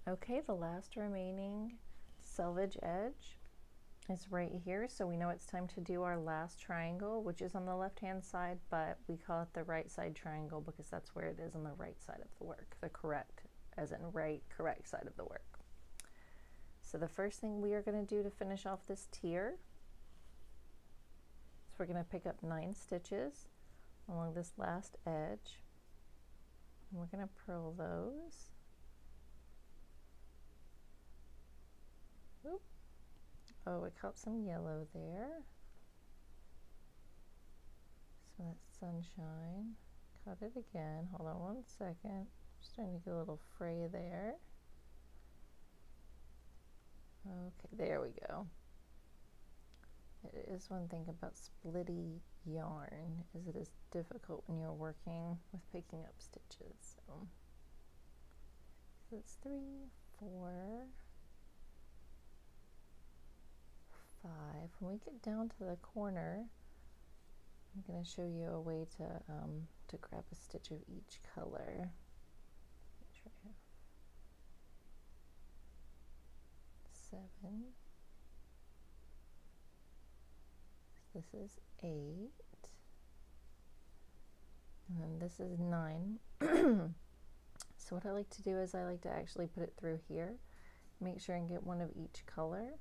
Okay, the last remaining selvage edge is right here, so we know it's time to do our last triangle, which is on the left hand side, but we call it the right side triangle because that's where it is on the right side of the work, the correct, as in right, correct side of the work. So the first thing we are going to do to finish off this tier is we're going to pick up 9 stitches along this last edge, and we're going to purl those. Oop. Oh, it caught some yellow there. So that's sunshine. Cut it again. Hold on one second. Starting to get a little fray there. Okay, there we go. It is one thing about splitty yarn, is it is difficult when you're working with picking up stitches. So it's 3, 4, 5. When we get down to the corner, I'm going to show you a way to grab a stitch of each color. 7. This is 8. And then this is 9. So what I like to do is I like to actually put it through here, make sure and get one of each color.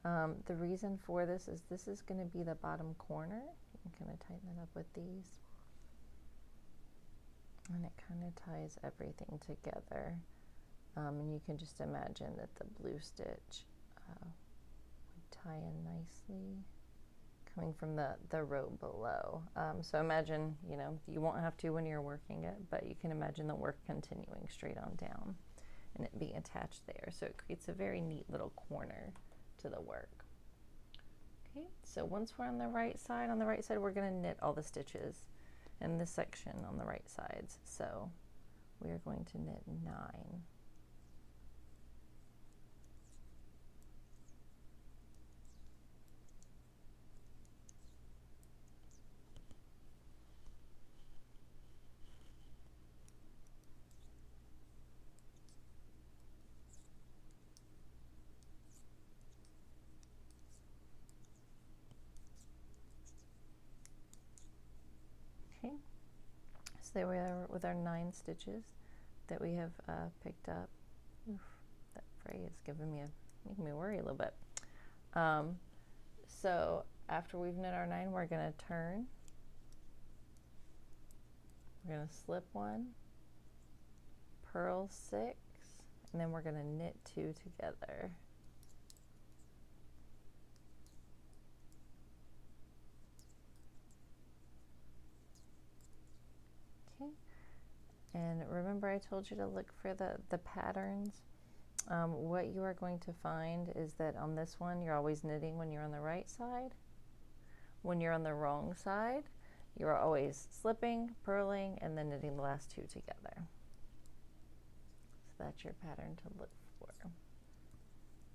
The reason for this is going to be the bottom corner. I'm going to tighten it up with these. And it kind of ties everything together. And you can just imagine that the blue stitch would tie in nicely coming from the row below. So imagine, you won't have to when you're working it, but you can imagine the work continuing straight on down and it being attached there. So it creates a very neat little corner to the work. Okay, so once we're on the right side we're going to knit all the stitches in this section on the right sides. So we are going to knit 9. Okay, so there we are with our 9 stitches that we have picked up. Oof, that fray is making me worry a little bit. So after we've knit our 9, we're going to turn. We're going to slip 1, purl 6, and then we're going to knit 2 together. Okay, and remember I told you to look for the patterns. What you are going to find is that on this one you're always knitting when you're on the right side. When you're on the wrong side, you're always slipping, purling, and then knitting the last 2 together. So that's your pattern to look for.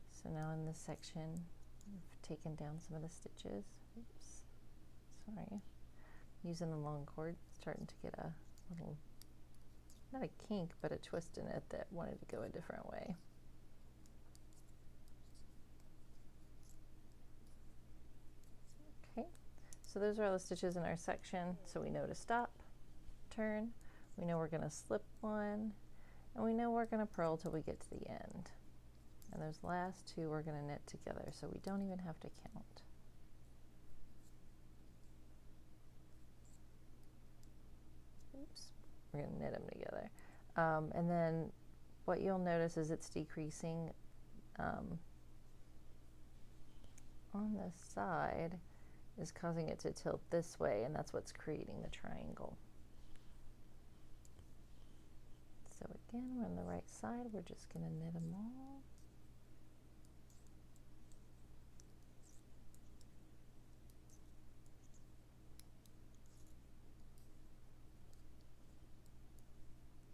So now in this section, I've taken down some of the stitches. Oops, sorry. Using the long cord, starting to get a little, not a kink, but a twist in it that wanted to go a different way. Okay, so those are all the stitches in our section. So we know to stop, turn, we know we're going to slip 1, and we know we're going to purl till we get to the end. And those last 2 we're going to knit together, so we don't even have to count. Oops, we're going to knit them together. And then what you'll notice is it's decreasing on the side is causing it to tilt this way, and that's what's creating the triangle. So again, we're on the right side, we're just going to knit them all.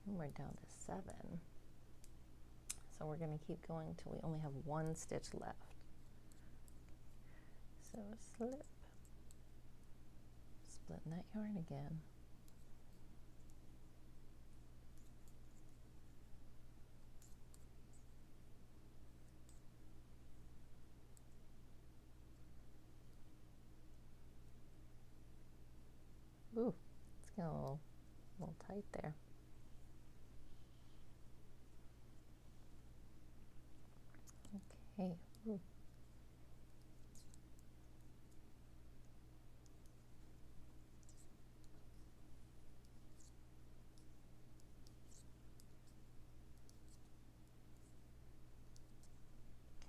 And we're down to 7. So we're going to keep going till we only have 1 stitch left. So slip, splitting that yarn again. Feeling a little tight there. Okay. Ooh.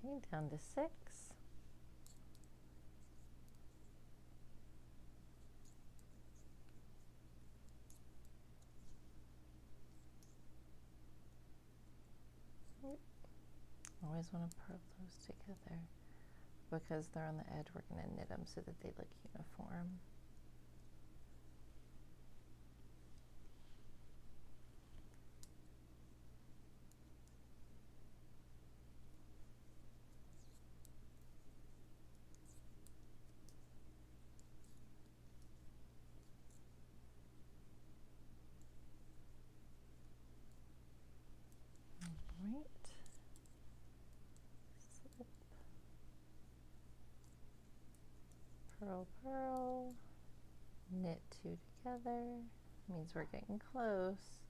Okay, down to 6. Always want to purl those together. Because they're on the edge, we're going to knit them so that they look uniform. Right. Slip. Purl, purl. Knit 2 together. Means we're getting close.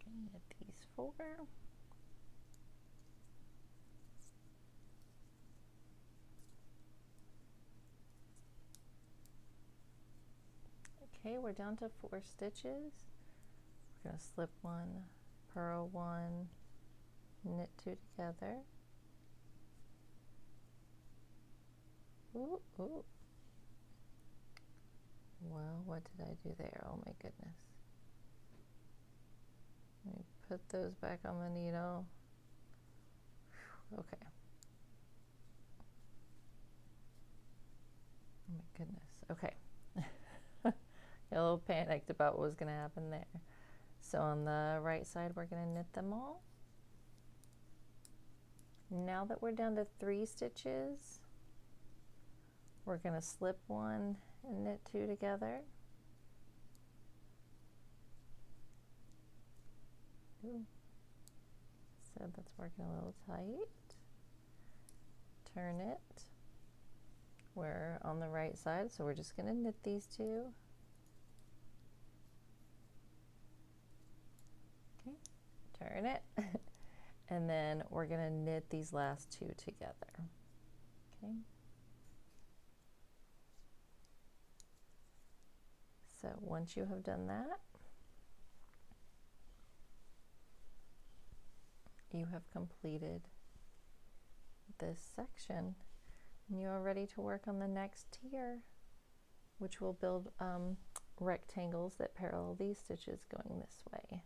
Knit these 4. Okay, we're down to 4 stitches. We're going to slip 1, purl 1, knit 2 together. Ooh, ooh. Well, what did I do there? Oh my goodness. Let me put those back on the needle. Okay. Oh my goodness. Okay. Got a little panicked about what was going to happen there. So on the right side, we're going to knit them all. Now that we're down to 3 stitches, we're going to slip 1 and knit 2 together. Ooh. So that's working a little tight. Turn it. We're on the right side, so we're just going to knit these 2. Okay, turn it. And then we're going to knit these last 2 together. Okay. So once you have done that, you have completed this section and you are ready to work on the next tier, which will build rectangles that parallel these stitches going this way.